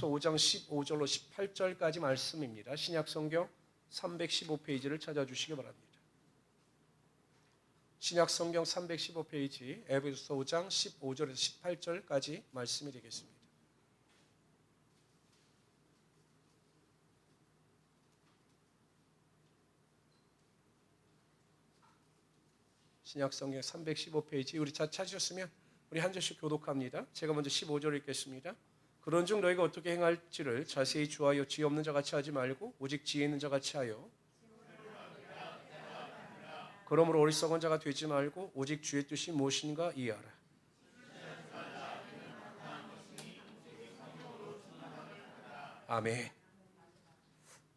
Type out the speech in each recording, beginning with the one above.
5장 15절로 18절까지 말씀입니다. 신약성경 315페이지를 찾아주시기 바랍니다. 신약성경 315페이지 에베소서 5장 15절에서 18절까지 말씀이 되겠습니다. 신약성경 315페이지 우리 찾으셨으면 우리 한 절씩 교독합니다. 제가 먼저 15절 읽겠습니다. 그런즉 너희가 어떻게 행할지를 자세히 주하여 지혜 없는 자 같이 하지 말고 오직 지혜 있는 자 같이 하여 그러므로 어리석은 자가 되지 말고 오직 주의 뜻이 무엇인가 이해하라. 아멘.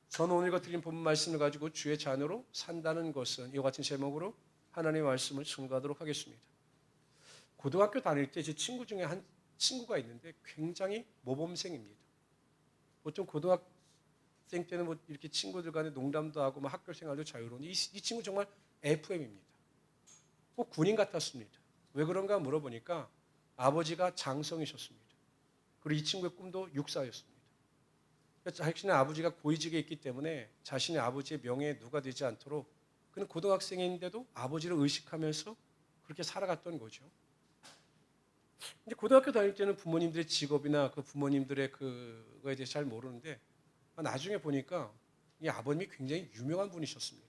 저는 오늘과 드린 본문 말씀을 가지고 주의 자녀로 산다는 것은 이와 같은 제목으로 하나님의 말씀을 증거하도록 하겠습니다. 고등학교 다닐 때 제 친구 중에 한 친구가 있는데 굉장히 모범생입니다. 보통 고등학생 때는 뭐 이렇게 친구들 간에 농담도 하고 뭐 학교 생활도 자유로운 이 친구 정말 FM입니다. 꼭 군인 같았습니다. 왜 그런가 물어보니까 아버지가 장성이셨습니다. 그리고 이 친구의 꿈도 육사였습니다. 자신의 아버지가 고위직에 있기 때문에 자신의 아버지의 명예에 누가 되지 않도록 그는 고등학생인데도 아버지를 의식하면서 그렇게 살아갔던 거죠. 이제 고등학교 다닐 때는 부모님들의 직업이나 그 부모님들의 그거에 대해서 잘 모르는데 나중에 보니까 이 아버님이 굉장히 유명한 분이셨습니다.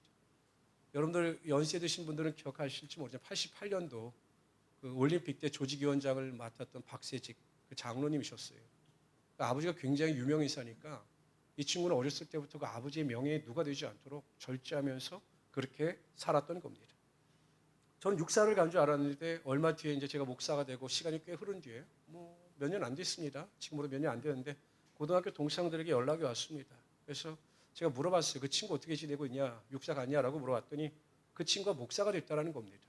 여러분들 연세 드신 분들은 기억하실지 모르지만 88년도 그 올림픽 때 조직위원장을 맡았던 박세직 그 장로님이셨어요. 그러니까 아버지가 굉장히 유명인사니까 이 친구는 어렸을 때부터 그 아버지의 명예에 누가 되지 않도록 절제하면서 그렇게 살았던 겁니다. 저는 육사를 간 줄 알았는데 얼마 뒤에 이제 제가 목사가 되고 시간이 꽤 흐른 뒤에 뭐 몇 년 안 됐습니다. 지금으로 몇 년 안 됐는데 고등학교 동창들에게 연락이 왔습니다. 그래서 제가 물어봤어요. 그 친구 어떻게 지내고 있냐? 육사 갔냐라고 물어봤더니 그 친구가 목사가 됐다라는 겁니다.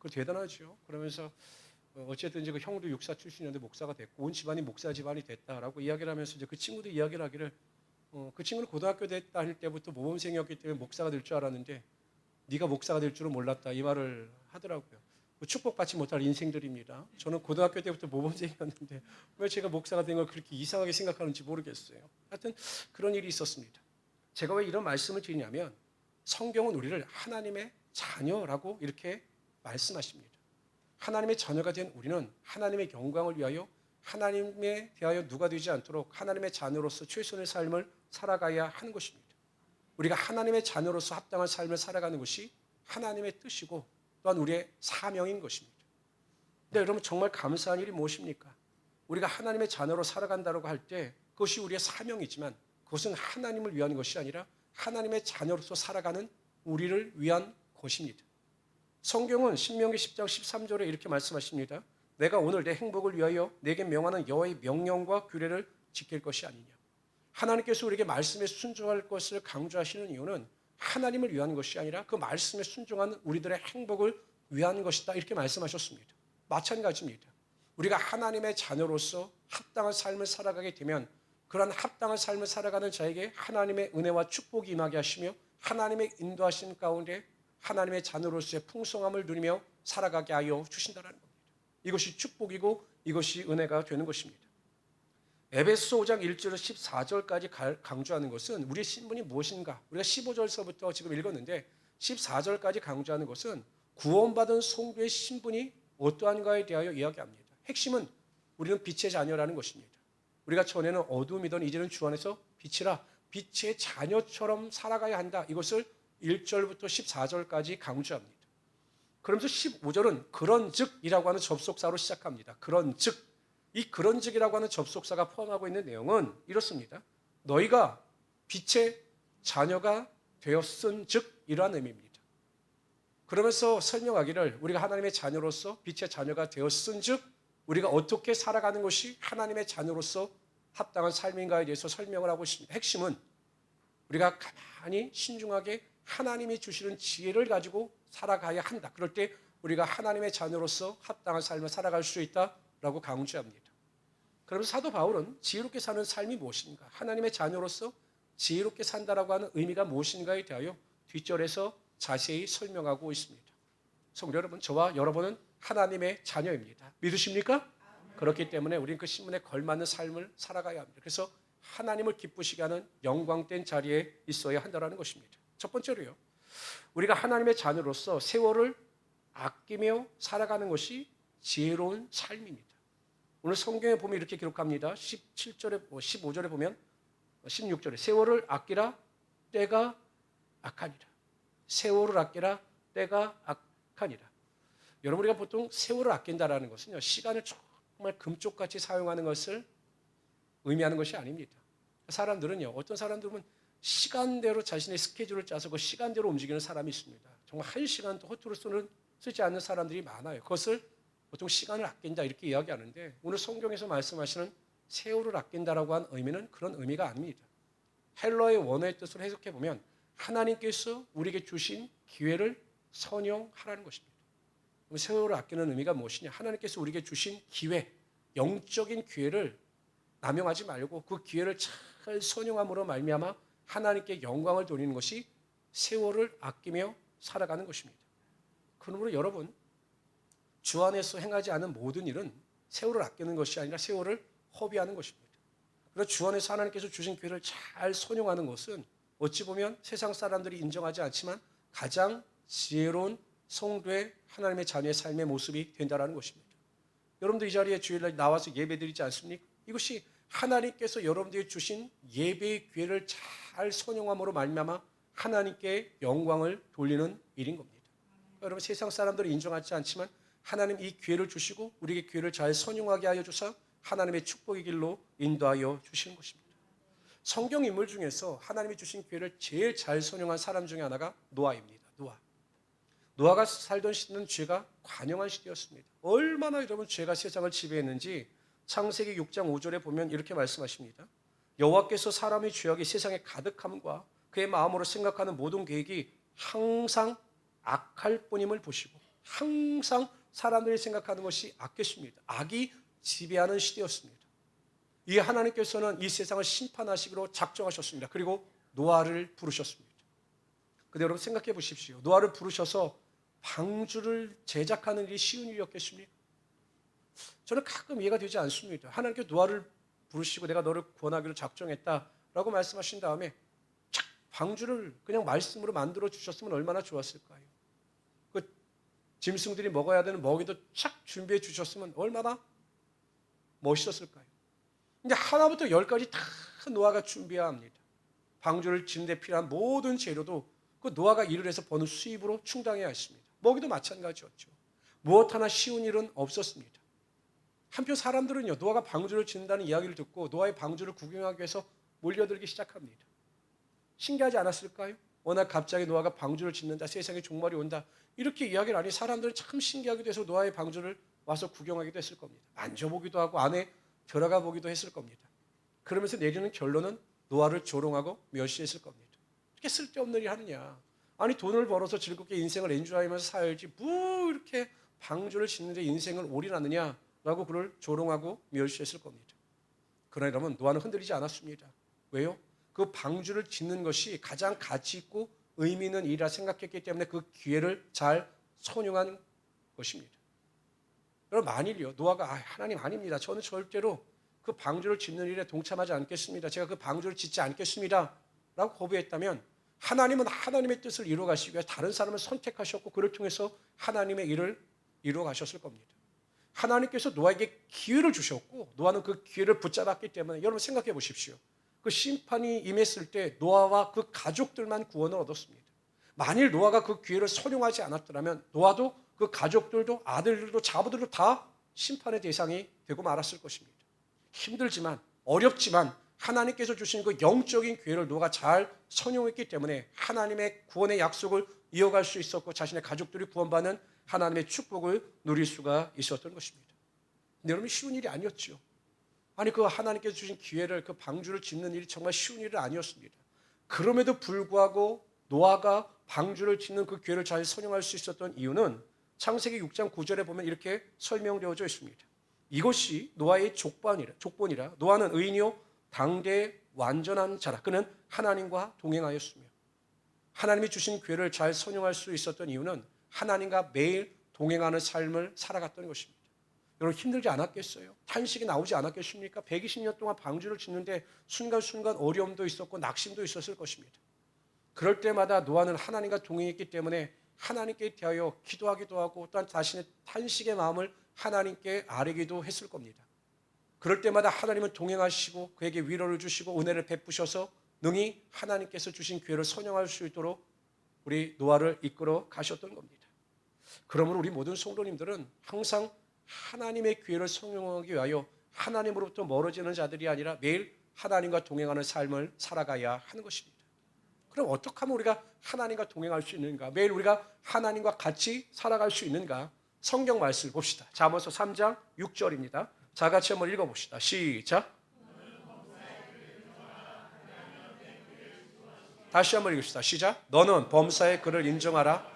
그 대단하죠. 그러면서 어쨌든 이제 그 형도 육사 출신이었는데 목사가 됐고 온 집안이 목사 집안이 됐다라고 이야기를 하면서 이제 그 친구도 이야기를 하기를 그 친구는 고등학교 다닐 때부터 모범생이었기 때문에 목사가 될 줄 알았는데 네가 목사가 될 줄은 몰랐다 이 말을 하더라고요. 축복받지 못할 인생들입니다. 저는 고등학교 때부터 모범생이었는데 왜 제가 목사가 된 걸 그렇게 이상하게 생각하는지 모르겠어요. 하여튼 그런 일이 있었습니다. 제가 왜 이런 말씀을 드리냐면 성경은 우리를 하나님의 자녀라고 이렇게 말씀하십니다. 하나님의 자녀가 된 우리는 하나님의 영광을 위하여 하나님에 대하여 누가 되지 않도록 하나님의 자녀로서 최선의 삶을 살아가야 하는 것입니다. 우리가 하나님의 자녀로서 합당한 삶을 살아가는 것이 하나님의 뜻이고 또한 우리의 사명인 것입니다. 근데 여러분 정말 감사한 일이 무엇입니까? 우리가 하나님의 자녀로 살아간다고 할 때 그것이 우리의 사명이지만 그것은 하나님을 위한 것이 아니라 하나님의 자녀로서 살아가는 우리를 위한 것입니다. 성경은 신명기 10장 13절에 이렇게 말씀하십니다. 내가 오늘 내 행복을 위하여 내게 명하는 여호와의 명령과 규례를 지킬 것이 아니냐. 하나님께서 우리에게 말씀에 순종할 것을 강조하시는 이유는 하나님을 위한 것이 아니라 그 말씀에 순종하는 우리들의 행복을 위한 것이다 이렇게 말씀하셨습니다. 마찬가지입니다. 우리가 하나님의 자녀로서 합당한 삶을 살아가게 되면 그러한 합당한 삶을 살아가는 자에게 하나님의 은혜와 축복이 임하게 하시며 하나님의 인도하심 가운데 하나님의 자녀로서의 풍성함을 누리며 살아가게 하여 주신다는 겁니다. 이것이 축복이고 이것이 은혜가 되는 것입니다. 에베소 5장 1절에서 14절까지 강조하는 것은 우리의 신분이 무엇인가? 우리가 15절서부터 지금 읽었는데 14절까지 강조하는 것은 구원받은 성도의 신분이 어떠한가에 대하여 이야기합니다. 핵심은 우리는 빛의 자녀라는 것입니다. 우리가 전에는 어둠이던 이제는 주 안에서 빛이라 빛의 자녀처럼 살아가야 한다. 이것을 1절부터 14절까지 강조합니다. 그러면서 15절은 그런즉이라고 하는 접속사로 시작합니다. 그런즉. 이 그런즉이라고 하는 접속사가 포함하고 있는 내용은 이렇습니다. 너희가 빛의 자녀가 되었은즉 이러한 의미입니다. 그러면서 설명하기를 우리가 하나님의 자녀로서 빛의 자녀가 되었은즉 우리가 어떻게 살아가는 것이 하나님의 자녀로서 합당한 삶인가에 대해서 설명을 하고 있습니다. 핵심은 우리가 가만히 신중하게 하나님이 주시는 지혜를 가지고 살아가야 한다. 그럴 때 우리가 하나님의 자녀로서 합당한 삶을 살아갈 수 있다라고 강조합니다. 그러면서 사도 바울은 지혜롭게 사는 삶이 무엇인가? 하나님의 자녀로서 지혜롭게 산다라고 하는 의미가 무엇인가에 대하여 뒷절에서 자세히 설명하고 있습니다. 성도 여러분, 저와 여러분은 하나님의 자녀입니다. 믿으십니까? 그렇기 때문에 우리는 그 신분에 걸맞는 삶을 살아가야 합니다. 그래서 하나님을 기쁘시게 하는 영광된 자리에 있어야 한다는 것입니다. 첫 번째로요, 우리가 하나님의 자녀로서 세월을 아끼며 살아가는 것이 지혜로운 삶입니다. 오늘 성경에 보면 이렇게 기록합니다. 17절에, 15절에 보면 16절에 세월을 아끼라 때가 악하니라. 세월을 아끼라 때가 악하니라. 여러분, 우리가 보통 세월을 아낀다라는 것은요, 시간을 정말 금쪽같이 사용하는 것을 의미하는 것이 아닙니다. 사람들은요, 어떤 사람들은 시간대로 자신의 스케줄을 짜서 그 시간대로 움직이는 사람이 있습니다. 정말 한 시간도 허투루 쓰지 않는 사람들이 많아요. 그것을 보통 시간을 아낀다 이렇게 이야기하는데, 오늘 성경에서 말씀하시는 세월을 아낀다라고 한 의미는 그런 의미가 아닙니다. 헬러의 원어의 뜻을 해석해 보면 하나님께서 우리에게 주신 기회를 선용하라는 것입니다. 그럼 세월을 아끼는 의미가 무엇이냐? 하나님께서 우리에게 주신 기회, 영적인 기회를 남용하지 말고 그 기회를 잘 선용함으로 말미암아 하나님께 영광을 돌리는 것이 세월을 아끼며 살아가는 것입니다. 그러므로 여러분, 주 안에서 행하지 않은 모든 일은 세월을 아끼는 것이 아니라 세월을 허비하는 것입니다. 그래서 주 안에서 하나님께서 주신 기회를 잘 선용하는 것은 어찌 보면 세상 사람들이 인정하지 않지만 가장 지혜로운 성도의 하나님의 자녀의 삶의 모습이 된다는 것입니다. 여러분도 이 자리에 주일날 나와서 예배드리지 않습니까? 이것이 하나님께서 여러분들에게 주신 예배의 기회를 잘 선용함으로 말미암아 하나님께 영광을 돌리는 일인 겁니다. 여러분, 세상 사람들은 인정하지 않지만 하나님 이 기회를 주시고 우리에게 기회를 잘 선용하게 하여 주사 하나님의 축복의 길로 인도하여 주시는 것입니다. 성경 인물 중에서 하나님이 주신 기회를 제일 잘 선용한 사람 중에 하나가 노아입니다. 노아가 살던 시대는 죄가 관영한 시대였습니다. 얼마나 여러분 죄가 세상을 지배했는지 창세기 6장 5절에 보면 이렇게 말씀하십니다. 여호와께서 사람의 죄악이 세상에 가득함과 그의 마음으로 생각하는 모든 계획이 항상 악할 뿐임을 보시고, 항상 사람들이 생각하는 것이 악했습니다. 악이 지배하는 시대였습니다. 이 하나님께서는 이 세상을 심판하시기로 작정하셨습니다. 그리고 노아를 부르셨습니다. 근데 여러분 생각해 보십시오. 노아를 부르셔서 방주를 제작하는 일이 쉬운 일이었겠습니까? 저는 가끔 이해가 되지 않습니다. 하나님께 노아를 부르시고 내가 너를 구원하기로 작정했다라고 말씀하신 다음에 착 방주를 그냥 말씀으로 만들어 주셨으면 얼마나 좋았을까요? 그 짐승들이 먹어야 되는 먹이도 착 준비해 주셨으면 얼마나 멋있었을까요? 근데 하나부터 열까지 다 노아가 준비해야 합니다. 방주를 짓는 데 필요한 모든 재료도 그 노아가 일을 해서 버는 수입으로 충당해야 했습니다. 먹이도 마찬가지였죠. 무엇 하나 쉬운 일은 없었습니다. 한편 사람들은요, 노아가 방주를 짓는다는 이야기를 듣고 노아의 방주를 구경하기 위해서 몰려들기 시작합니다. 신기하지 않았을까요? 워낙 갑자기 노아가 방주를 짓는다, 세상에 종말이 온다 이렇게 이야기를 하니 사람들은 참 신기하기도 해서 노아의 방주를 와서 구경하기도 했을 겁니다. 만져보기도 하고 안에 들어가 보기도 했을 겁니다. 그러면서 내리는 결론은 노아를 조롱하고 멸시했을 겁니다. 이렇게 쓸데없는 일 하느냐. 아니 돈을 벌어서 즐겁게 인생을 엔조이하면서 살지 뭐 이렇게 방주를 짓는데 인생을 올인하느냐라고 그를 조롱하고 멸시했을 겁니다. 그러나 여러분, 노아는 흔들리지 않았습니다. 왜요? 그 방주를 짓는 것이 가장 가치 있고 의미 있는 일이라 생각했기 때문에 그 기회를 잘 선용한 것입니다. 여러분, 만일요 노아가 하나님 아닙니다. 저는 절대로 그 방주를 짓는 일에 동참하지 않겠습니다. 제가 그 방주를 짓지 않겠습니다. 라고 거부했다면 하나님은 하나님의 뜻을 이루어 가시기 위해 다른 사람을 선택하셨고 그를 통해서 하나님의 일을 이루어 가셨을 겁니다. 하나님께서 노아에게 기회를 주셨고 노아는 그 기회를 붙잡았기 때문에 여러분 생각해 보십시오. 그 심판이 임했을 때 노아와 그 가족들만 구원을 얻었습니다. 만일 노아가 그 기회를 선용하지 않았더라면 노아도 그 가족들도 아들들도 자부들도 다 심판의 대상이 되고 말았을 것입니다. 힘들지만 어렵지만 하나님께서 주신 그 영적인 기회를 노아가 잘 선용했기 때문에 하나님의 구원의 약속을 이어갈 수 있었고 자신의 가족들이 구원받는 하나님의 축복을 누릴 수가 있었던 것입니다. 근데 여러분, 쉬운 일이 아니었죠. 아니 그 하나님께서 주신 기회를 그 방주를 짓는 일이 정말 쉬운 일은 아니었습니다. 그럼에도 불구하고 노아가 방주를 짓는 그 기회를 잘 선용할 수 있었던 이유는 창세기 6장 9절에 보면 이렇게 설명되어져 있습니다. 이것이 노아의 족본이라 노아는 의인이요 당대의 완전한 자라. 그는 하나님과 동행하였으며 하나님이 주신 기회를 잘 선용할 수 있었던 이유는 하나님과 매일 동행하는 삶을 살아갔던 것입니다. 여러분 힘들지 않았겠어요? 탄식이 나오지 않았겠습니까? 120년 동안 방주를 짓는데 순간순간 어려움도 있었고 낙심도 있었을 것입니다. 그럴 때마다 노아는 하나님과 동행했기 때문에 하나님께 대하여 기도하기도 하고 또한 자신의 탄식의 마음을 하나님께 아뢰기도 했을 겁니다. 그럴 때마다 하나님은 동행하시고 그에게 위로를 주시고 은혜를 베푸셔서 능히 하나님께서 주신 기회를 선용할 수 있도록 우리 노아를 이끌어 가셨던 겁니다. 그러므로 우리 모든 성도님들은 항상 하나님의 기회를 성용하기 위하여 하나님으로부터 멀어지는 자들이 아니라 매일 하나님과 동행하는 삶을 살아가야 하는 것입니다. 그럼 어떻게 하면 우리가 하나님과 동행할 수 있는가? 매일 우리가 하나님과 같이 살아갈 수 있는가? 성경 말씀을 봅시다. 잠언서 3장 6절입니다. 자, 같이 한번 읽어봅시다. 시작. 다시 한번 읽읍시다. 시작. 너는 범사의 그를 인정하라.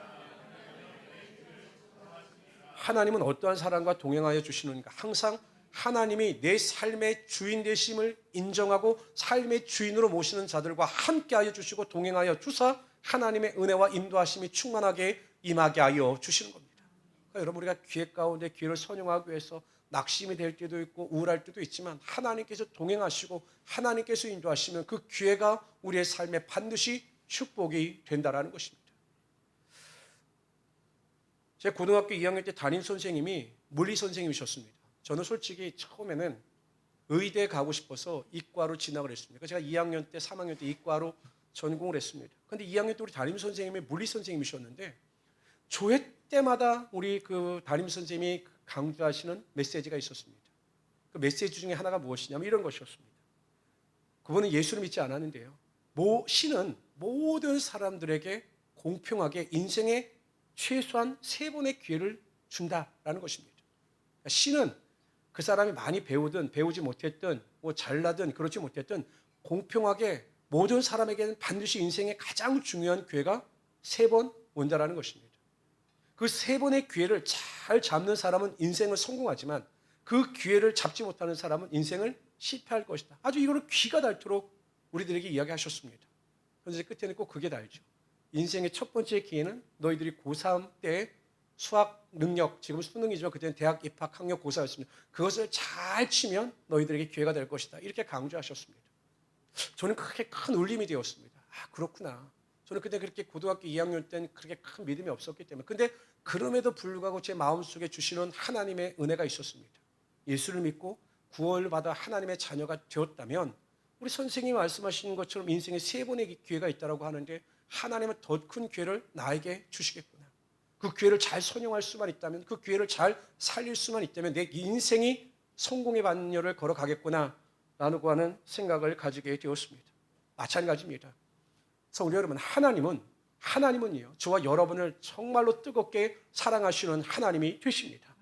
하나님은 어떠한 사람과 동행하여 주시는가? 항상 하나님이 내 삶의 주인 되심을 인정하고 삶의 주인으로 모시는 자들과 함께하여 주시고 동행하여 주사 하나님의 은혜와 인도하심이 충만하게 임하게 하여 주시는 겁니다. 그러니까 여러분 우리가 기회 가운데 기회를 선용하기 위해서 낙심이 될 때도 있고 우울할 때도 있지만 하나님께서 동행하시고 하나님께서 인도하시면 그 기회가 우리의 삶에 반드시 축복이 된다라는 것입니다. 제 고등학교 2학년 때 담임 선생님이 물리 선생님이셨습니다. 저는 솔직히 처음에는 의대에 가고 싶어서 이과로 진학을 했습니다. 제가 2학년 때, 3학년 때 이과로 전공을 했습니다. 그런데 2학년 때 우리 담임 선생님이 물리 선생님이셨는데 조회 때마다 우리 그 담임 선생님이 강조하시는 메시지가 있었습니다. 그 메시지 중에 하나가 무엇이냐면 이런 것이었습니다. 그분은 예수를 믿지 않았는데요. 신은 모든 사람들에게 공평하게 인생의 최소한 3번의 기회를 준다라는 것입니다. 그러니까 신은 그 사람이 많이 배우든 배우지 못했든 뭐 잘나든 그렇지 못했든 공평하게 모든 사람에게는 반드시 인생의 가장 중요한 기회가 3번 온다라는 것입니다. 그 3번의 기회를 잘 잡는 사람은 인생을 성공하지만 그 기회를 잡지 못하는 사람은 인생을 실패할 것이다. 아주 이거를 귀가 닳도록 우리들에게 이야기하셨습니다. 그런데 끝에는 꼭 그게 달죠. 인생의 첫 번째 기회는 너희들이 고3 때 수학 능력, 지금 수능이지만 그때는 대학 입학 학력 고사였습니다. 그것을 잘 치면 너희들에게 기회가 될 것이다. 이렇게 강조하셨습니다. 저는 그렇게 큰 울림이 되었습니다. 아, 그렇구나. 저는 그때 그렇게 고등학교 2학년 때는 그렇게 큰 믿음이 없었기 때문에. 근데 그럼에도 불구하고 제 마음속에 주시는 하나님의 은혜가 있었습니다. 예수를 믿고 구원을 받아 하나님의 자녀가 되었다면 우리 선생님이 말씀하시는 것처럼 인생에 3번의 기회가 있다고 하는데 하나님은 더 큰 기회를 나에게 주시겠구나. 그 기회를 잘 선용할 수만 있다면, 그 기회를 잘 살릴 수만 있다면 내 인생이 성공의 반열을 걸어가겠구나 라고 하는 생각을 가지게 되었습니다. 마찬가지입니다. 성도 여러분, 하나님은요, 저와 여러분을 정말로 뜨겁게 사랑하시는 하나님이 되십니다.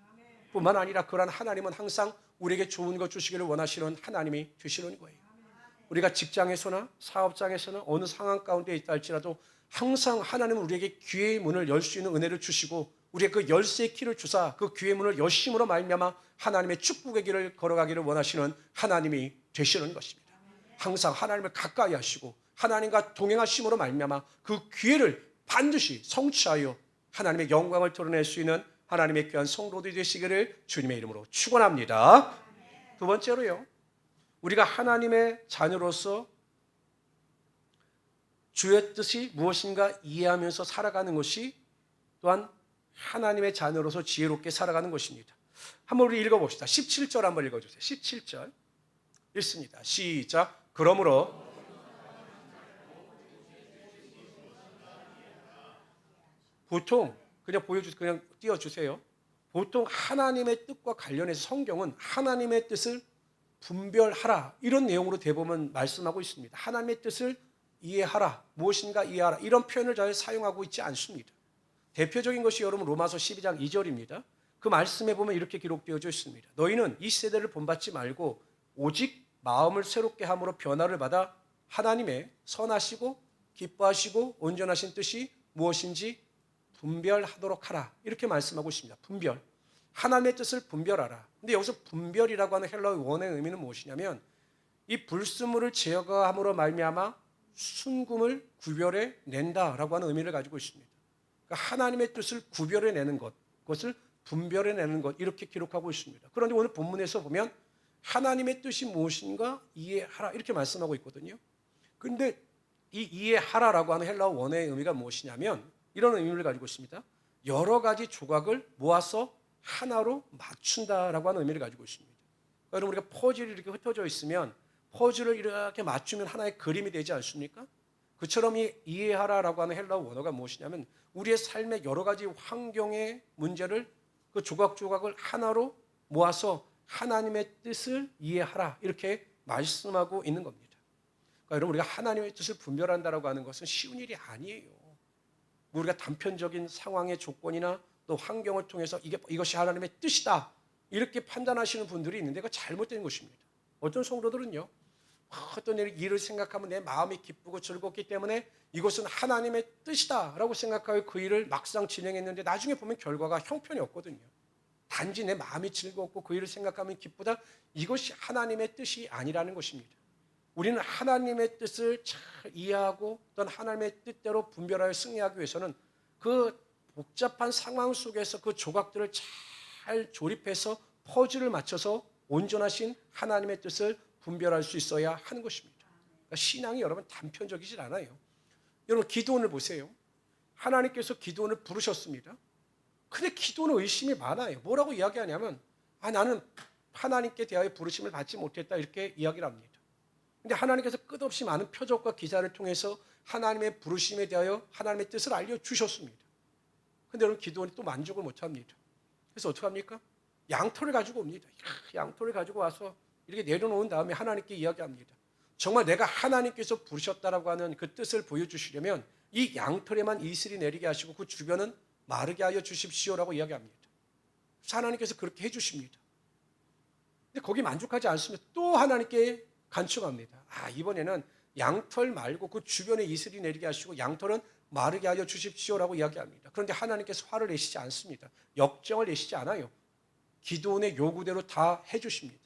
뿐만 아니라 그러한 하나님은 항상 우리에게 좋은 것 주시기를 원하시는 하나님이 되시는 거예요. 우리가 직장에서나 사업장에서나 어느 상황 가운데 있다 할지라도 항상 하나님은 우리에게 기회의 문을 열 수 있는 은혜를 주시고 우리의 그 열쇠의 키를 주사 그 기회의 문을 여심으로 말미암아 하나님의 축복의 길을 걸어가기를 원하시는 하나님이 되시는 것입니다. 항상 하나님을 가까이 하시고 하나님과 동행하심으로 말미암아 그 기회를 반드시 성취하여 하나님의 영광을 드러낼 수 있는 하나님의 귀한 성도들이 되시기를 주님의 이름으로 축원합니다. 두 번째로요, 우리가 하나님의 자녀로서 주의 뜻이 무엇인가 이해하면서 살아가는 것이 또한 하나님의 자녀로서 지혜롭게 살아가는 것입니다. 한번 우리 읽어봅시다. 17절 한번 읽어주세요. 17절 읽습니다. 시작. 그러므로 보통 그냥 띄워주세요. 보통 하나님의 뜻과 관련해서 성경은 하나님의 뜻을 분별하라 이런 내용으로 대부분 말씀하고 있습니다. 하나님의 뜻을 이해하라, 무엇인가 이해하라 이런 표현을 잘 사용하고 있지 않습니다. 대표적인 것이 여러분 로마서 12장 2절입니다. 그 말씀에 보면 이렇게 기록되어져 있습니다. 너희는 이 세대를 본받지 말고 오직 마음을 새롭게 함으로 변화를 받아 하나님의 선하시고 기뻐하시고 온전하신 뜻이 무엇인지 분별하도록 하라 이렇게 말씀하고 있습니다. 분별, 하나님의 뜻을 분별하라. 근데 여기서 분별이라고 하는 헬라어 원의 의미는 무엇이냐면 이 불순물을 제거함으로 말미암아 순금을 구별해 낸다라고 하는 의미를 가지고 있습니다. 그러니까 하나님의 뜻을 구별해 내는 것, 그것을 분별해내는 것 이렇게 기록하고 있습니다. 그런데 오늘 본문에서 보면 하나님의 뜻이 무엇인가 이해하라 이렇게 말씀하고 있거든요. 그런데 이 이해하라라고 하는 헬라어 원어의 의미가 무엇이냐면 이런 의미를 가지고 있습니다. 여러 가지 조각을 모아서 하나로 맞춘다라고 하는 의미를 가지고 있습니다. 여러분 우리가 퍼즐이 이렇게 흩어져 있으면 퍼즐을 이렇게 맞추면 하나의 그림이 되지 않습니까? 그처럼 이 이해하라라고 하는 헬라어 원어가 무엇이냐면 우리의 삶의 여러 가지 환경의 문제를 그 조각조각을 하나로 모아서 하나님의 뜻을 이해하라 이렇게 말씀하고 있는 겁니다. 그러니까 여러분 우리가 하나님의 뜻을 분별한다라고 하는 것은 쉬운 일이 아니에요. 우리가 단편적인 상황의 조건이나 또 환경을 통해서 이것이 하나님의 뜻이다 이렇게 판단하시는 분들이 있는데 그거 잘못된 것입니다. 어떤 성도들은요. 어떤 일을 생각하면 내 마음이 기쁘고 즐겁기 때문에 이것은 하나님의 뜻이다라고 생각하여 그 일을 막상 진행했는데 나중에 보면 결과가 형편이 없거든요. 단지 내 마음이 즐겁고 그 일을 생각하면 기쁘다. 이것이 하나님의 뜻이 아니라는 것입니다. 우리는 하나님의 뜻을 잘 이해하고 또는 하나님의 뜻대로 분별하여 승리하기 위해서는 그 복잡한 상황 속에서 그 조각들을 잘 조립해서 퍼즐을 맞춰서 온전하신 하나님의 뜻을 분별할 수 있어야 하는 것입니다. 그러니까 신앙이 여러분 단편적이질 않아요. 여러분 기드온을 보세요. 하나님께서 기드온을 부르셨습니다. 근데 기도는 의심이 많아요. 뭐라고 이야기하냐면 나는 하나님께 대하여 부르심을 받지 못했다 이렇게 이야기를 합니다. 근데 하나님께서 끝없이 많은 표적과 기사를 통해서 하나님의 부르심에 대하여 하나님의 뜻을 알려주셨습니다. 근데 여러분 기도는 또 만족을 못합니다. 그래서 어떻게 합니까? 양털을 가지고 옵니다. 양털을 가지고 와서 이렇게 내려놓은 다음에 하나님께 이야기합니다. 정말 내가 하나님께서 부르셨다라고 하는 그 뜻을 보여주시려면 이 양털에만 이슬이 내리게 하시고 그 주변은 마르게 하여 주십시오라고 이야기합니다. 그래서 하나님께서 그렇게 해주십니다. 근데 거기 만족하지 않으면 또 하나님께 간청합니다. 이번에는 양털 말고 그 주변에 이슬이 내리게 하시고 양털은 마르게 하여 주십시오라고 이야기합니다. 그런데 하나님께서 화를 내시지 않습니다. 역정을 내시지 않아요. 기도원의 요구대로 다 해주십니다.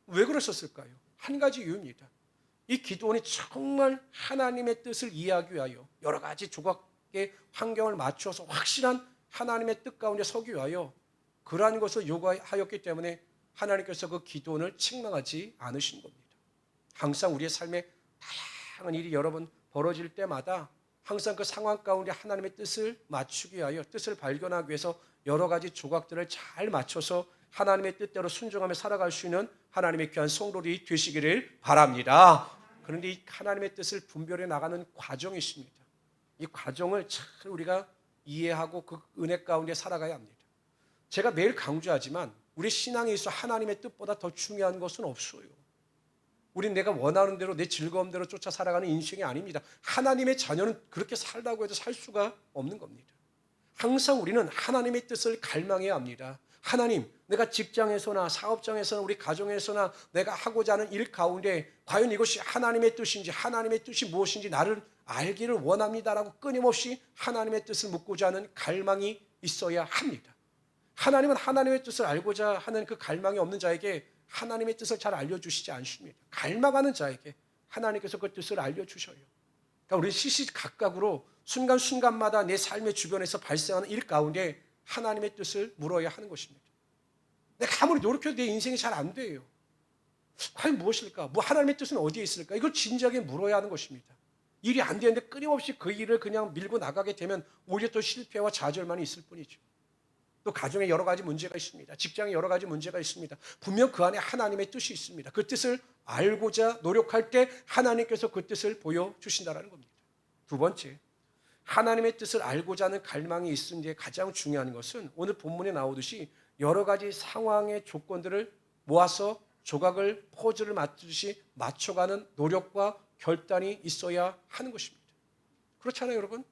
왜 그러셨을까요? 한 가지 이유입니다. 이 기도원이 정말 하나님의 뜻을 이해하기 위하여 여러 가지 조각의 환경을 맞춰서 확실한 하나님의 뜻 가운데 서기 위하여 그러한 것을 요구하였기 때문에 하나님께서 그 기도원을 책망하지 않으신 겁니다. 항상 우리의 삶에 다양한 일이 여러 번 벌어질 때마다 항상 그 상황 가운데 하나님의 뜻을 맞추기 위하여 뜻을 발견하기 위해서 여러 가지 조각들을 잘 맞춰서 하나님의 뜻대로 순종하며 살아갈 수 있는 하나님의 귀한 성도들이 되시기를 바랍니다. 그런데 이 하나님의 뜻을 분별해 나가는 과정이 있습니다. 이 과정을 잘 우리가 이해하고 그 은혜 가운데 살아가야 합니다. 제가 매일 강조하지만 우리 신앙에 있어 하나님의 뜻보다 더 중요한 것은 없어요. 우린 내가 원하는 대로 내 즐거움대로 쫓아 살아가는 인생이 아닙니다. 하나님의 자녀는 그렇게 살라고 해도 살 수가 없는 겁니다. 항상 우리는 하나님의 뜻을 갈망해야 합니다. 하나님, 내가 직장에서나 사업장에서나 우리 가정에서나 내가 하고자 하는 일 가운데 과연 이것이 하나님의 뜻인지 하나님의 뜻이 무엇인지 나를 알기를 원합니다라고 끊임없이 하나님의 뜻을 묻고자 하는 갈망이 있어야 합니다. 하나님은 하나님의 뜻을 알고자 하는 그 갈망이 없는 자에게 하나님의 뜻을 잘 알려주시지 않습니다. 갈망하는 자에게 하나님께서 그 뜻을 알려주셔요. 그러니까 우리 시시각각으로 순간순간마다 내 삶의 주변에서 발생하는 일 가운데 하나님의 뜻을 물어야 하는 것입니다. 내가 아무리 노력해도 내 인생이 잘 안 돼요. 과연 무엇일까? 하나님의 뜻은 어디에 있을까? 이걸 진지하게 물어야 하는 것입니다. 일이 안 되는데 끊임없이 그 일을 그냥 밀고 나가게 되면 오히려 또 실패와 좌절만 있을 뿐이죠. 또 가정에 여러 가지 문제가 있습니다. 직장에 여러 가지 문제가 있습니다. 분명 그 안에 하나님의 뜻이 있습니다. 그 뜻을 알고자 노력할 때 하나님께서 그 뜻을 보여주신다는 겁니다. 두 번째, 하나님의 뜻을 알고자 하는 갈망이 있은 데 가장 중요한 것은 오늘 본문에 나오듯이 여러 가지 상황의 조건들을 모아서 조각을 퍼즐을 맞추듯이 맞춰가는 노력과 결단이 있어야 하는 것입니다. 그렇잖아요, 여러분?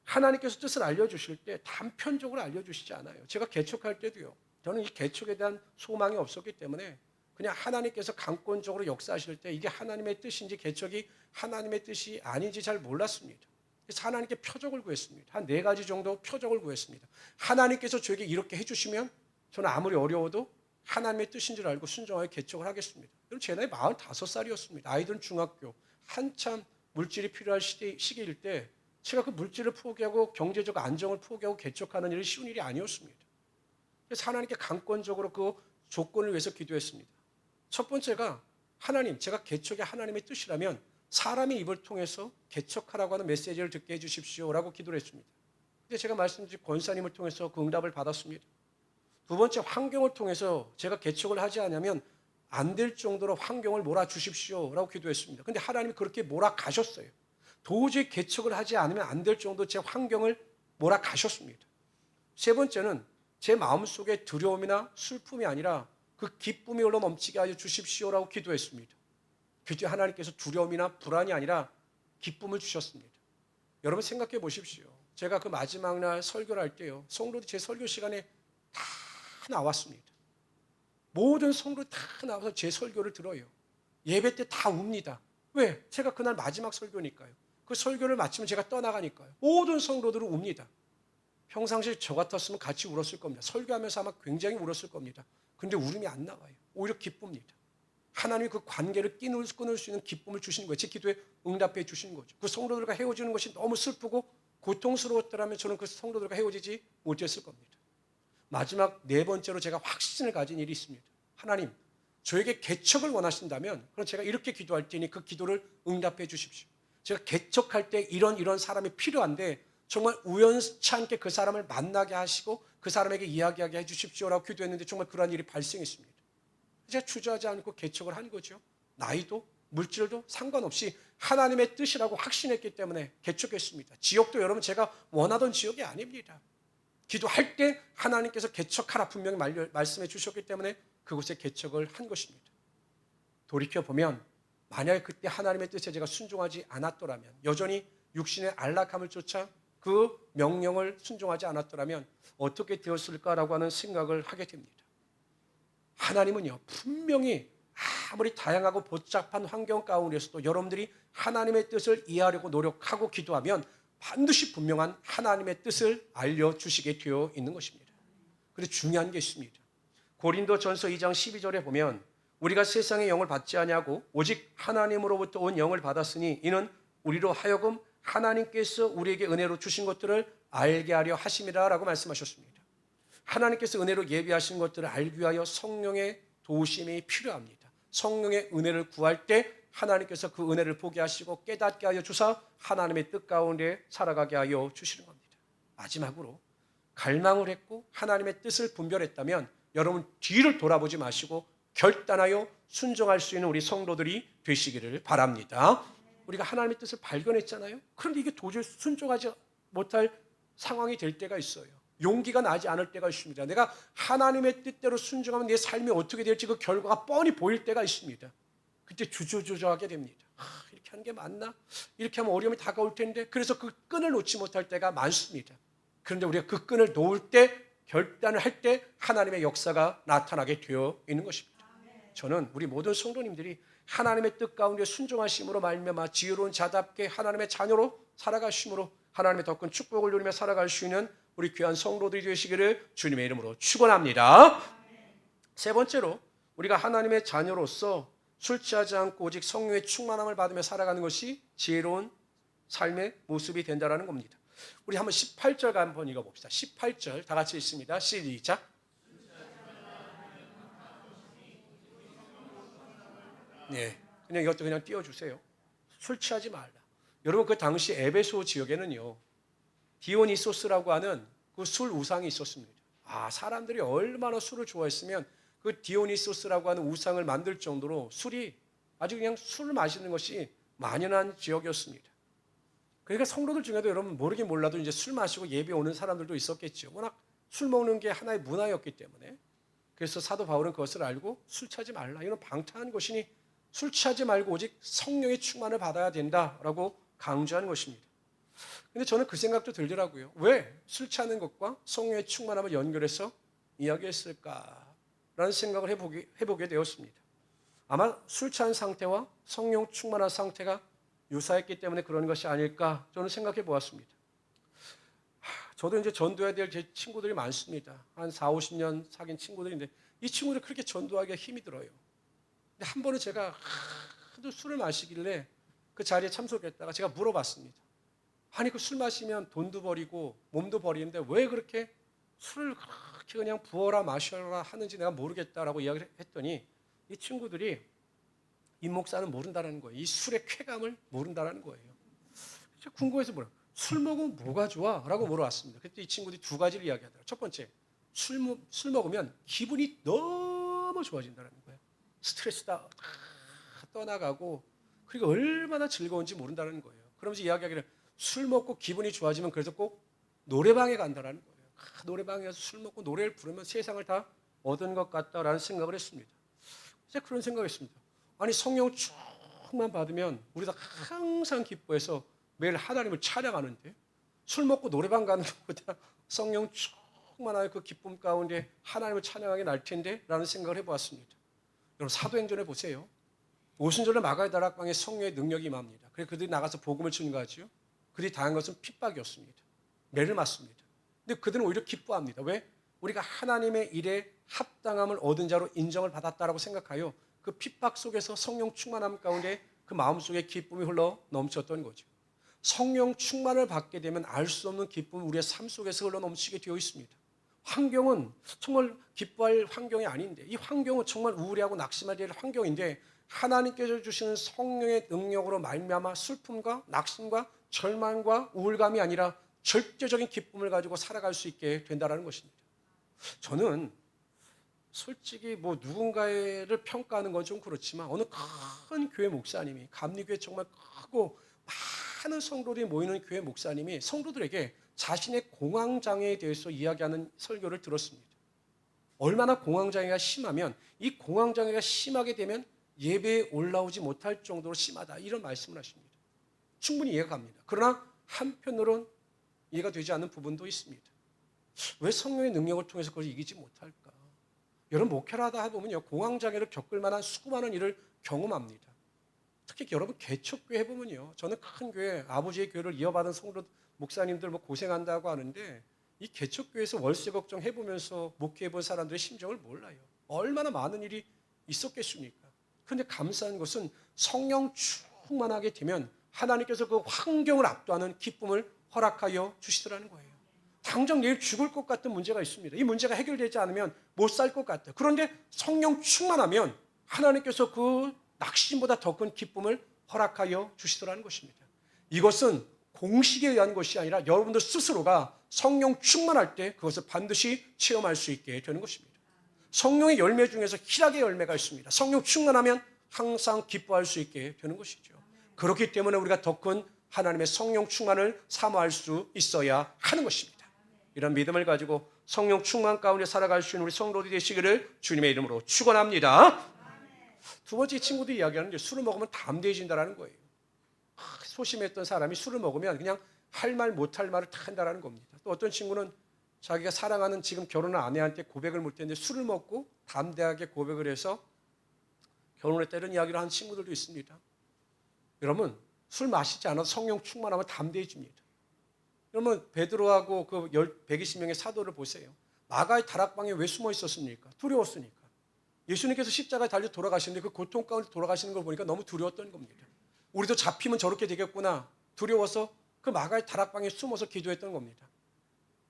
하나님께서 뜻을 알려주실 때 단편적으로 알려주시지 않아요. 제가 개척할 때도요. 저는 이 개척에 대한 소망이 없었기 때문에 그냥 하나님께서 강권적으로 역사하실 때 이게 하나님의 뜻인지 개척이 하나님의 뜻이 아닌지 잘 몰랐습니다. 그래서 하나님께 표적을 구했습니다. 한 4가지 정도 표적을 구했습니다. 하나님께서 저에게 이렇게 해주시면 저는 아무리 어려워도 하나님의 뜻인 줄 알고 순종하여 개척을 하겠습니다. 그럼 제 나이 45살이었습니다. 아이들은 중학교, 한참 물질이 필요할 시기일 때 제가 그 물질을 포기하고 경제적 안정을 포기하고 개척하는 일이 쉬운 일이 아니었습니다. 그래서 하나님께 강권적으로 그 조건을 위해서 기도했습니다. 첫 번째가 하나님, 제가 개척이 하나님의 뜻이라면 사람의 입을 통해서 개척하라고 하는 메시지를 듣게 해주십시오라고 기도를 했습니다. 근데 제가 말씀드린 권사님을 통해서 그 응답을 받았습니다. 두 번째, 환경을 통해서 제가 개척을 하지 않으면 안 될 정도로 환경을 몰아주십시오라고 기도했습니다. 근데 하나님이 그렇게 몰아가셨어요. 도저히 개척을 하지 않으면 안 될 정도 제 환경을 몰아가셨습니다. 세 번째는 제 마음속에 두려움이나 슬픔이 아니라 그 기쁨이 흘러 넘치게 하여 주십시오라고 기도했습니다. 그때 하나님께서 두려움이나 불안이 아니라 기쁨을 주셨습니다. 여러분 생각해 보십시오. 제가 그 마지막 날 설교를 할 때요, 성도들이 제 설교 시간에 다 나왔습니다. 모든 성도 다 나와서 제 설교를 들어요. 예배 때 다 웁니다. 왜? 제가 그날 마지막 설교니까요. 그 설교를 마치면 제가 떠나가니까요. 모든 성도들은 웁니다. 평상시에 저 같았으면 같이 울었을 겁니다. 설교하면서 아마 굉장히 울었을 겁니다. 근데 울음이 안 나와요. 오히려 기쁩니다. 하나님이 그 관계를 끊을 수 있는 기쁨을 주시는 거예요. 제 기도에 응답해 주시는 거죠. 그 성도들과 헤어지는 것이 너무 슬프고 고통스러웠더라면 저는 그 성도들과 헤어지지 못했을 겁니다. 마지막 네 번째로 제가 확신을 가진 일이 있습니다. 하나님, 저에게 개척을 원하신다면 그럼 제가 이렇게 기도할 테니 그 기도를 응답해 주십시오. 제가 개척할 때 이런 사람이 필요한데 정말 우연치 않게 그 사람을 만나게 하시고 그 사람에게 이야기하게 해 주십시오라고 기도했는데 정말 그러한 일이 발생했습니다. 제가 주저하지 않고 개척을 한 거죠. 나이도 물질도 상관없이 하나님의 뜻이라고 확신했기 때문에 개척했습니다. 지역도 여러분 제가 원하던 지역이 아닙니다. 기도할 때 하나님께서 개척하라 분명히 말씀해 주셨기 때문에 그곳에 개척을 한 것입니다. 돌이켜보면 만약에 그때 하나님의 뜻에 제가 순종하지 않았더라면, 여전히 육신의 안락함을 쫓아 그 명령을 순종하지 않았더라면 어떻게 되었을까라고 하는 생각을 하게 됩니다. 하나님은요, 분명히 아무리 다양하고 복잡한 환경 가운데서도 여러분들이 하나님의 뜻을 이해하려고 노력하고 기도하면 반드시 분명한 하나님의 뜻을 알려주시게 되어 있는 것입니다. 그런데 중요한 게 있습니다. 고린도전서 2장 12절에 보면 우리가 세상의 영을 받지 아니하고 오직 하나님으로부터 온 영을 받았으니 이는 우리로 하여금 하나님께서 우리에게 은혜로 주신 것들을 알게 하려 하심이라 라고 말씀하셨습니다. 하나님께서 은혜로 예비하신 것들을 알기 위하여 성령의 도우심이 필요합니다. 성령의 은혜를 구할 때 하나님께서 그 은혜를 보게 하시고 깨닫게 하여 주사 하나님의 뜻 가운데 살아가게 하여 주시는 겁니다. 마지막으로 갈망을 했고 하나님의 뜻을 분별했다면 여러분 뒤를 돌아보지 마시고 결단하여 순종할 수 있는 우리 성도들이 되시기를 바랍니다. 우리가 하나님의 뜻을 발견했잖아요. 그런데 이게 도저히 순종하지 못할 상황이 될 때가 있어요. 용기가 나지 않을 때가 있습니다. 내가 하나님의 뜻대로 순종하면 내 삶이 어떻게 될지 그 결과가 뻔히 보일 때가 있습니다. 그때 주저주저하게 됩니다. 이렇게 하는 게 맞나? 이렇게 하면 어려움이 다가올 텐데. 그래서 그 끈을 놓지 못할 때가 많습니다. 그런데 우리가 그 끈을 놓을 때, 결단을 할 때 하나님의 역사가 나타나게 되어 있는 것입니다. 저는 우리 모든 성도님들이 하나님의 뜻 가운데 순종하심으로 말미암아 지혜로운 자답게 하나님의 자녀로 살아가심으로 하나님의 더 큰 축복을 누리며 살아갈 수 있는 우리 귀한 성도들이 되시기를 주님의 이름으로 축원합니다. 세 번째로 우리가 하나님의 자녀로서 술 취하지 않고 오직 성령의 충만함을 받으며 살아가는 것이 지혜로운 삶의 모습이 된다는 겁니다. 우리 한번 18절 한번 읽어봅시다. 18절 다 같이 읽습니다. 시작. 네, 그냥 이것도 그냥 띄워주세요. 술 취하지 말라. 여러분 그 당시 에베소 지역에는요 디오니소스라고 하는 그 술 우상이 있었습니다. 사람들이 얼마나 술을 좋아했으면 그 디오니소스라고 하는 우상을 만들 정도로 술이 아주 그냥 술을 마시는 것이 만연한 지역이었습니다. 그러니까 성도들 중에도 여러분 모르긴 몰라도 이제 술 마시고 예배 오는 사람들도 있었겠죠. 워낙 술 먹는 게 하나의 문화였기 때문에. 그래서 사도 바울은 그것을 알고 술 취하지 말라. 이건 방탕한 것이니 술 취하지 말고 오직 성령의 충만을 받아야 된다라고 강조하는 것입니다. 근데 저는 그 생각도 들더라고요. 왜 술 취하는 것과 성령의 충만함을 연결해서 이야기했을까라는 생각을 해보게 되었습니다. 아마 술 취한 상태와 성령 충만한 상태가 유사했기 때문에 그런 것이 아닐까 저는 생각해 보았습니다. 저도 이제 전도해야 될 제 친구들이 많습니다. 한 4, 50년 사귄 친구들인데 이 친구들 그렇게 전도하기가 힘이 들어요. 근데 한 번은 제가 하도 술을 마시길래 그 자리에 참석했다가 제가 물어봤습니다. 아니 그 술 마시면 돈도 버리고 몸도 버리는데 왜 그렇게 술을 그렇게 그렇게 그냥 부어라 마셔라 하는지 내가 모르겠다라고 이야기를 했더니 이 친구들이 이 목사는 모른다는 거예요. 이 술의 쾌감을 모른다는 거예요. 궁금해서 뭐라 술 먹으면 뭐가 좋아? 라고 물어봤습니다. 그때 이 친구들이 두 가지를 이야기하더라고요. 첫 번째, 술 먹으면 기분이 너무 좋아진다는 거예요. 스트레스 다 떠나가고 그리고 얼마나 즐거운지 모른다는 거예요. 그러면서 이야기하기를 술 먹고 기분이 좋아지면 그래서 꼭 노래방에 간다는 거예요. 노래방에 가서 술 먹고 노래를 부르면 세상을 다 얻은 것 같다라는 생각을 했습니다. 이제 그런 생각을 했습니다. 아니 성령 충만 받으면 우리가 항상 기뻐해서 매일 하나님을 찬양하는데 술 먹고 노래방 가는 것보다 성령 충만한 그 기쁨 가운데 하나님을 찬양하게 날 텐데 라는 생각을 해보았습니다. 여러분 사도행전에 보세요. 오순절에 마가의 다락방에 성령의 능력이 임합니다. 그래서 그들이 나가서 복음을 증거하죠. 그들이 당한 것은 핍박이었습니다. 매를 맞습니다. 근데 그들은 오히려 기뻐합니다. 왜? 우리가 하나님의 일에 합당함을 얻은 자로 인정을 받았다라고 생각하여 그 핍박 속에서 성령 충만함 가운데 그 마음속에 기쁨이 흘러 넘쳤던 거죠. 성령 충만을 받게 되면 알 수 없는 기쁨이 우리의 삶 속에서 흘러 넘치게 되어 있습니다. 환경은 정말 기뻐할 환경이 아닌데 이 환경은 정말 우울해하고 낙심해야 될 환경인데 하나님께서 주시는 성령의 능력으로 말미암아 슬픔과 낙심과 절망과 우울감이 아니라 절대적인 기쁨을 가지고 살아갈 수 있게 된다는 것입니다. 저는 솔직히 뭐 누군가를 평가하는 건 좀 그렇지만 어느 큰 교회 목사님이 감리교회 정말 크고 많은 성도들이 모이는 교회 목사님이 성도들에게 자신의 공황장애에 대해서 이야기하는 설교를 들었습니다. 얼마나 공황장애가 심하면 이 공황장애가 심하게 되면 예배에 올라오지 못할 정도로 심하다 이런 말씀을 하십니다. 충분히 이해가 갑니다. 그러나 한편으로는 이해가 되지 않는 부분도 있습니다. 왜 성령의 능력을 통해서 그걸 이기지 못할까? 여러분 목회를 하다 보면요 공황장애를 겪을 만한 수많은 일을 경험합니다. 특히 여러분 개척교회 해보면요 저는 큰 교회 아버지의 교회를 이어받은 성도 목사님들 뭐 고생한다고 하는데 이 개척교회에서 월세 걱정 해보면서 목회해본 사람들의 심정을 몰라요. 얼마나 많은 일이 있었겠습니까? 그런데 감사한 것은 성령 충만하게 되면 하나님께서 그 환경을 압도하는 기쁨을 허락하여 주시더라는 거예요. 당장 내일 죽을 것 같은 문제가 있습니다. 이 문제가 해결되지 않으면 못 살 것 같아요. 그런데 성령 충만하면 하나님께서 그 낙심보다 더 큰 기쁨을 허락하여 주시더라는 것입니다. 이것은 공식에 의한 것이 아니라 여러분들 스스로가 성령 충만할 때 그것을 반드시 체험할 수 있게 되는 것입니다. 성령의 열매 중에서 희락의 열매가 있습니다. 성령 충만하면 항상 기뻐할 수 있게 되는 것이죠. 그렇기 때문에 우리가 더 큰 하나님의 성령 충만을 사모할 수 있어야 하는 것입니다. 이런 믿음을 가지고 성령 충만 가운데 살아갈 수 있는 우리 성도들이 되시기를 주님의 이름으로 축원합니다. 두 번째 친구들이 이야기하는 게 술을 먹으면 담대해진다는 거예요. 소심했던 사람이 술을 먹으면 그냥 할 말 못할 말을 다 한다는 겁니다. 또 어떤 친구는 자기가 사랑하는 지금 결혼한 아내한테 고백을 못했는데 술을 먹고 담대하게 고백을 해서 결혼했다 이런 이야기를 하는 친구들도 있습니다. 여러분 술 마시지 않아도 성령 충만하면 담대해집니다. 여러분 베드로하고 그 120명의 사도를 보세요. 마가의 다락방에 왜 숨어 있었습니까? 두려웠으니까. 예수님께서 십자가에 달려 돌아가시는데 그 고통 가운데 돌아가시는 걸 보니까 너무 두려웠던 겁니다. 우리도 잡히면 저렇게 되겠구나 두려워서 그 마가의 다락방에 숨어서 기도했던 겁니다.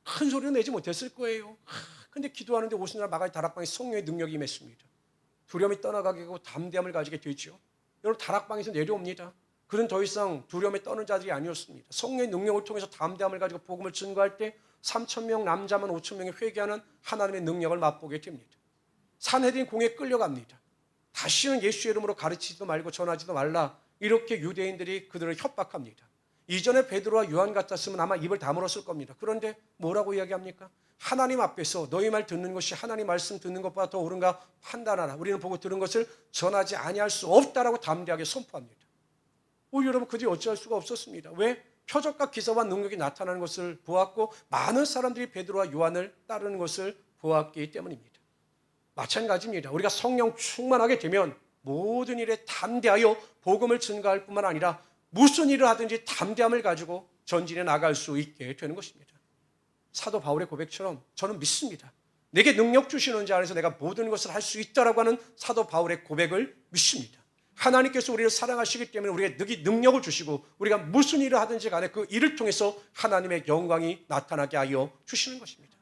큰 소리는 내지 못했을 거예요. 근데 기도하는데 오순절 마가의 다락방에 성령의 능력이 임했습니다. 두려움이 떠나가게 하고 담대함을 가지게 되죠. 여러분 다락방에서 내려옵니다. 그는 더 이상 두려움에 떠는 자들이 아니었습니다. 성령의 능력을 통해서 담대함을 가지고 복음을 증거할 때 3,000명 남자만 5,000명이 회개하는 하나님의 능력을 맛보게 됩니다. 산헤드린 공에 끌려갑니다. 다시는 예수의 이름으로 가르치지도 말고 전하지도 말라 이렇게 유대인들이 그들을 협박합니다. 이전에 베드로와 요한 같았으면 아마 입을 다물었을 겁니다. 그런데 뭐라고 이야기합니까? 하나님 앞에서 너희 말 듣는 것이 하나님 말씀 듣는 것보다 더 옳은가 판단하라. 우리는 보고 들은 것을 전하지 아니할 수 없다라고 담대하게 선포합니다. 여러분 그들이 어찌할 수가 없었습니다. 왜? 표적과 기사와 능력이 나타나는 것을 보았고 많은 사람들이 베드로와 요한을 따르는 것을 보았기 때문입니다. 마찬가지입니다. 우리가 성령 충만하게 되면 모든 일에 담대하여 복음을 증거할 뿐만 아니라 무슨 일을 하든지 담대함을 가지고 전진해 나갈 수 있게 되는 것입니다. 사도 바울의 고백처럼 저는 믿습니다. 내게 능력 주시는 자 안에서 내가 모든 것을 할 수 있다라고 하는 사도 바울의 고백을 믿습니다. 하나님께서 우리를 사랑하시기 때문에 우리에게 능력을 주시고 우리가 무슨 일을 하든지 간에 그 일을 통해서 하나님의 영광이 나타나게 하여 주시는 것입니다.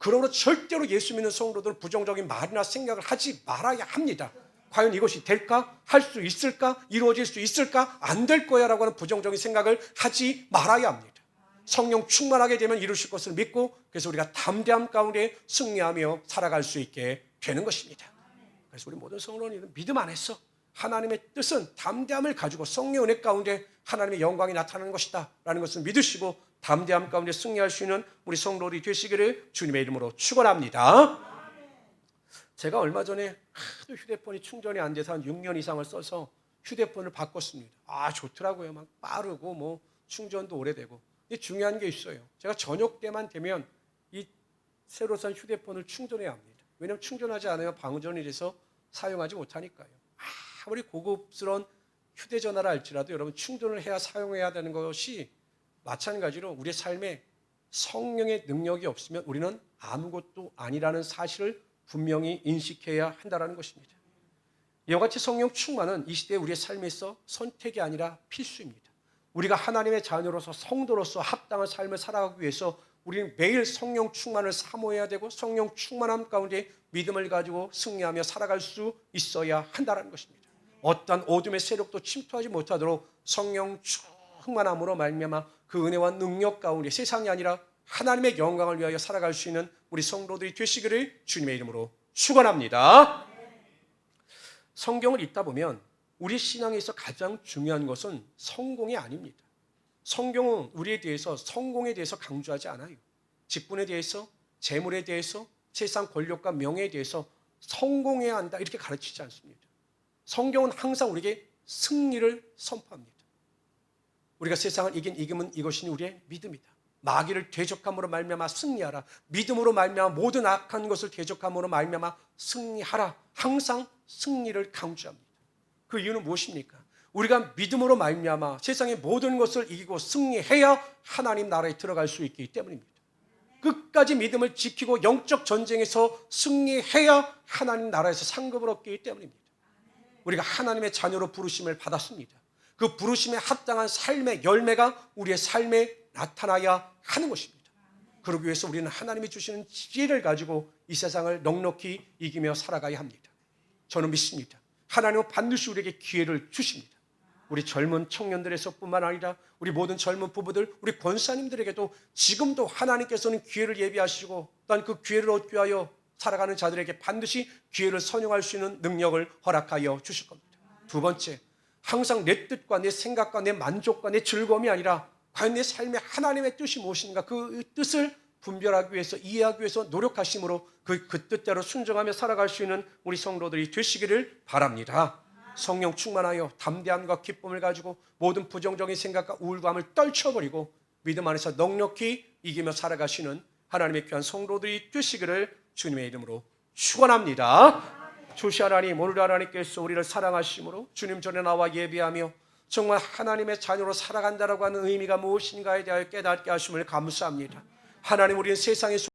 그러므로 절대로 예수 믿는 성도들은 부정적인 말이나 생각을 하지 말아야 합니다. 과연 이것이 될까? 할 수 있을까? 이루어질 수 있을까? 안 될 거야 라고 하는 부정적인 생각을 하지 말아야 합니다. 성령 충만하게 되면 이루실 것을 믿고, 그래서 우리가 담대함 가운데 승리하며 살아갈 수 있게 되는 것입니다. 그래서 우리 모든 성도는 믿음 안에서 하나님의 뜻은 담대함을 가지고 성령의 은혜 가운데 하나님의 영광이 나타나는 것이다 라는 것을 믿으시고 담대함 가운데 승리할 수 있는 우리 성도들이 되시기를 주님의 이름으로 축원합니다. 제가 얼마 전에 하도 휴대폰이 충전이 안 돼서 한 6년 이상을 써서 휴대폰을 바꿨습니다. 좋더라고요. 막 빠르고 뭐 충전도 오래되고. 근데 중요한 게 있어요. 제가 저녁 때만 되면 이 새로 산 휴대폰을 충전해야 합니다. 왜냐하면 충전하지 않으면 방전이 돼서 사용하지 못하니까요. 아무리 고급스러운 휴대전화를 할지라도 여러분 충전을 해야 사용해야 되는 것이 마찬가지로 우리의 삶에 성령의 능력이 없으면 우리는 아무것도 아니라는 사실을 분명히 인식해야 한다는 것입니다. 이와 같이 성령 충만은 이 시대에 우리의 삶에 있어 선택이 아니라 필수입니다. 우리가 하나님의 자녀로서 성도로서 합당한 삶을 살아가기 위해서 우리는 매일 성령 충만을 사모해야 되고 충만함 가운데 믿음을 가지고 승리하며 살아갈 수 있어야 한다는 것입니다. 어떠한 어둠의 세력도 침투하지 못하도록 성령 충만함으로 말미암아 그 은혜와 능력 가운데 세상이 아니라 하나님의 영광을 위하여 살아갈 수 있는 우리 성도들이 되시기를 주님의 이름으로 축원합니다. 성경을 읽다 보면 우리 신앙에 있어 가장 중요한 것은 성공이 아닙니다. 성경은 우리에 대해서 성공에 대해서 강조하지 않아요. 직분에 대해서, 재물에 대해서, 세상 권력과 명예에 대해서 성공해야 한다 이렇게 가르치지 않습니다. 성경은 항상 우리에게 승리를 선포합니다. 우리가 세상을 이기면 이것이 우리의 믿음이다. 마귀를 대적함으로 말미암아 승리하라. 믿음으로 말미암아 모든 악한 것을 대적함으로 말미암아 승리하라. 항상 승리를 강조합니다. 그 이유는 무엇입니까? 우리가 믿음으로 말미암아 세상의 모든 것을 이기고 승리해야 하나님 나라에 들어갈 수 있기 때문입니다. 끝까지 믿음을 지키고 영적 전쟁에서 승리해야 하나님 나라에서 상급을 얻기 때문입니다. 우리가 하나님의 자녀로 부르심을 받았습니다. 그 부르심에 합당한 삶의 열매가 우리의 삶에 나타나야 하는 것입니다. 그러기 위해서 우리는 하나님이 주시는 지혜를 가지고 이 세상을 넉넉히 이기며 살아가야 합니다. 저는 믿습니다. 하나님은 반드시 우리에게 기회를 주십니다. 우리 젊은 청년들에서뿐만 아니라 우리 모든 젊은 부부들, 우리 권사님들에게도 지금도 하나님께서는 기회를 예비하시고 또한 그 기회를 얻기 위하여 살아가는 자들에게 반드시 기회를 선용할 수 있는 능력을 허락하여 주실 겁니다. 두 번째, 항상 내 뜻과 내 생각과 내 만족과 내 즐거움이 아니라 과연 내 삶에 하나님의 뜻이 무엇인가 그 뜻을 분별하기 위해서 이해하기 위해서 노력하심으로 그 뜻대로 순종하며 살아갈 수 있는 우리 성도들이 되시기를 바랍니다. 성령 충만하여 담대함과 기쁨을 가지고 모든 부정적인 생각과 우울감을 떨쳐버리고 믿음 안에서 넉넉히 이기며 살아가시는 하나님의 귀한 성도들이 되시기를 주님의 이름으로 축원합니다. 조시 하나님, 오늘 하나님께서 우리를 사랑하심으로 주님 전에 나와 예비하며 정말 하나님의 자녀로 살아간다라고 하는 의미가 무엇인가에 대하여 깨닫게 하심을 감사합니다. 하나님, 우리는 세상에